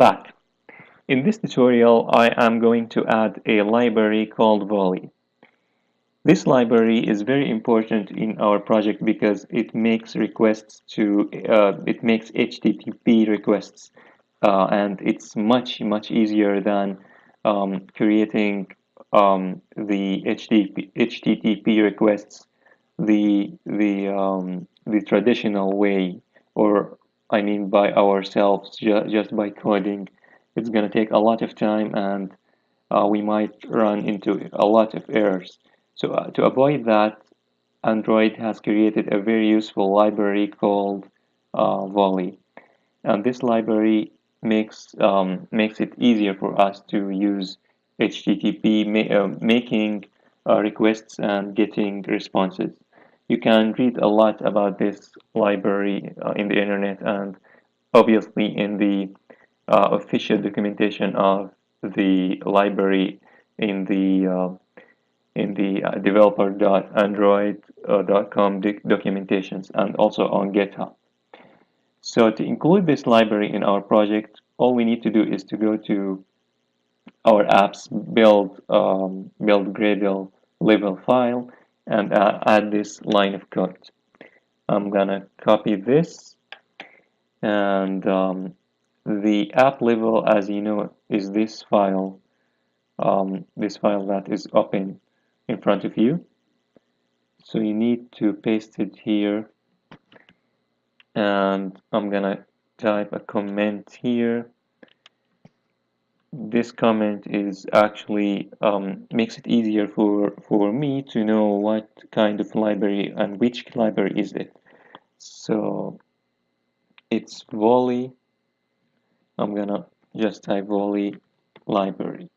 back. In this tutorial, I am going to add a library called Volley. This library is very important in our project because it makes it makes HTTP requests, and it's much easier than creating the HTTP requests the traditional way, or I mean by ourselves, just by coding. It's going to take a lot of time, and we might run into a lot of errors. So to avoid that, Android has created a very useful library called Volley, and this library makes it easier for us to use HTTP, making requests and getting responses. You can read a lot about this library in the internet, and obviously in the official documentation of the library in the developer.android.com documentations, and also on GitHub. So to include this library in our project, all we need to do is to go to our app's build Gradle level file and add this line of code. I'm gonna copy this, and the app level, as you know, is this file that is open in front of you. So you need to paste it here, and I'm gonna type a comment here. This comment is actually makes it easier for me to know what kind of library and which library is it. So it's Volley. I'm gonna just type Volley library.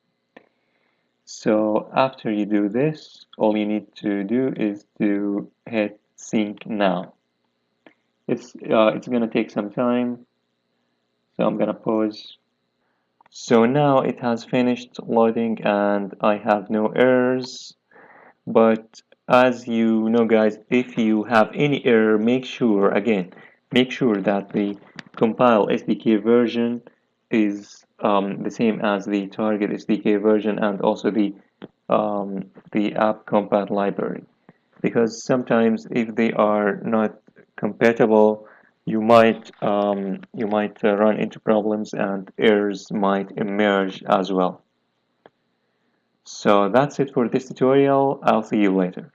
So after you do this, all you need to do is to hit sync now. It's gonna take some time, so I'm gonna pause. So now it has finished loading and I have no errors. But as you know, guys, if you have any error, make sure that the compile SDK version is the same as the target SDK version, and also the app compat library, because sometimes if they are not compatible, you might run into problems and errors might emerge as well. So that's it for this tutorial. I'll see you later.